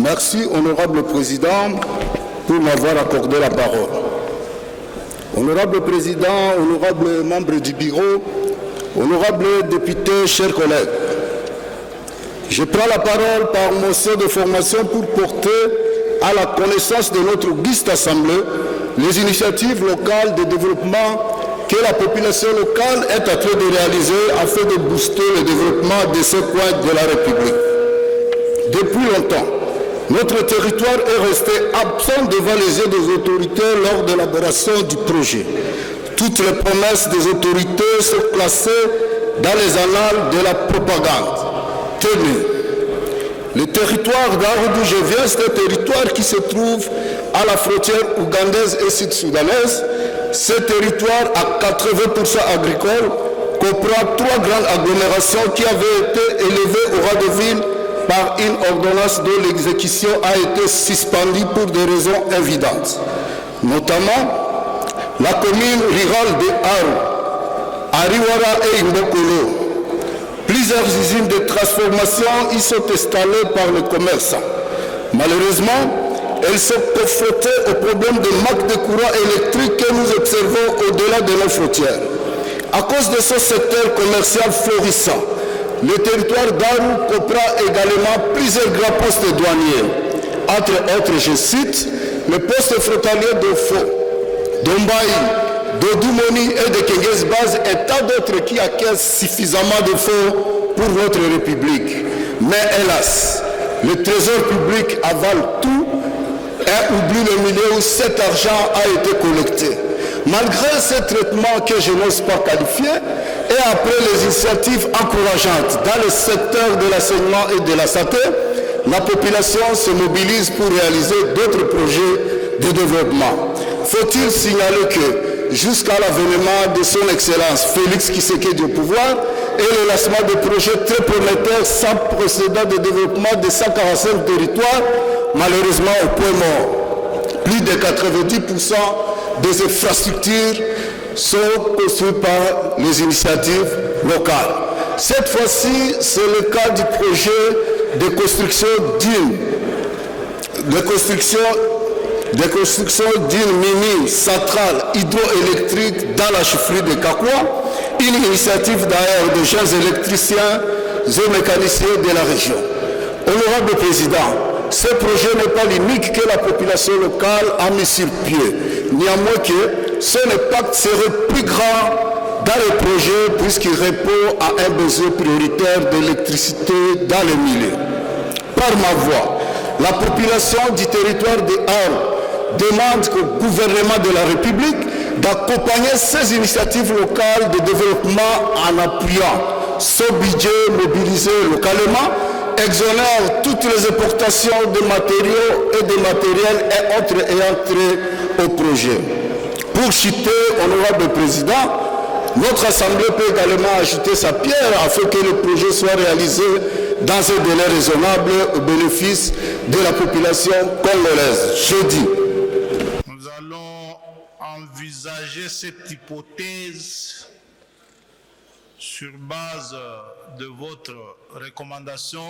Merci, Honorable Président, pour m'avoir accordé la parole. Honorable Président, honorables membres du bureau, honorables députés, chers collègues, je prends la parole par motion de formation pour porter à la connaissance de notre auguste Assemblée les initiatives locales de développement que la population locale est en train de réaliser afin de booster le développement de ce coin de la République. Depuis longtemps, notre territoire est resté absent devant les yeux des autorités lors de l'élaboration du projet. Toutes les promesses des autorités sont classées dans les annales de la propagande. Tenues. Le territoire d'Arou d'où je viens, c'est un territoire qui se trouve à la frontière ougandaise et sud-soudanaise. Ce territoire à 80% agricole comprend 3 grandes agglomérations qui avaient été élevées au rang de ville par une ordonnance dont l'exécution a été suspendue pour des raisons évidentes. Notamment, la commune rurale de Arou, Ariwara et Imbokolo. Plusieurs usines de transformation y sont installées par les commerçants. Malheureusement, elles sont confrontées au problème de manque de courant électrique que nous observons au-delà de nos frontières. À cause de ce secteur commercial florissant, le territoire d'Arou comprend également plusieurs grands postes douaniers. Entre autres, je cite, le poste frontalier de Fo, d'Ombaï, de Doumoni et de Kengues Base et tant d'autres qui acquièrent suffisamment de fonds pour notre République. Mais hélas, le trésor public avale tout et oublie le milieu où cet argent a été collecté. Malgré ce traitement que je n'ose pas qualifier, et après les initiatives encourageantes dans le secteur de l'enseignement et de la santé, la population se mobilise pour réaliser d'autres projets de développement. Faut-il signaler que jusqu'à l'avènement de son Excellence Félix Tshisekedi au pouvoir et le lancement de projets très prometteurs sans précédent de développement de 145 territoires, malheureusement au point mort. Plus de 90% des infrastructures sont construites par les initiatives locales. Cette fois-ci, c'est le cas du projet de construction d'une mini centrale hydroélectrique dans la chefferie de Kakwa, une initiative d'ailleurs de jeunes électriciens et mécaniciens de la région. Honorable Président, ce projet n'est pas l'unique que la population locale a mis sur pied. Néanmoins que son impact serait plus grand dans le projet puisqu'il répond à un besoin prioritaire d'électricité dans le milieu. Par ma voix, la population du territoire de Arou demande au gouvernement de la République d'accompagner ces initiatives locales de développement en appuyant ce budget mobilisé localement, exonère toutes les importations de matériaux et de matériel et autres ayant trait au projet. Pour citer, honorable Président, notre Assemblée peut également ajouter sa pierre afin que le projet soit réalisé dans un délai raisonnable au bénéfice de la population congolaise. Je dis. Nous allons envisager cette hypothèse sur base de votre recommandation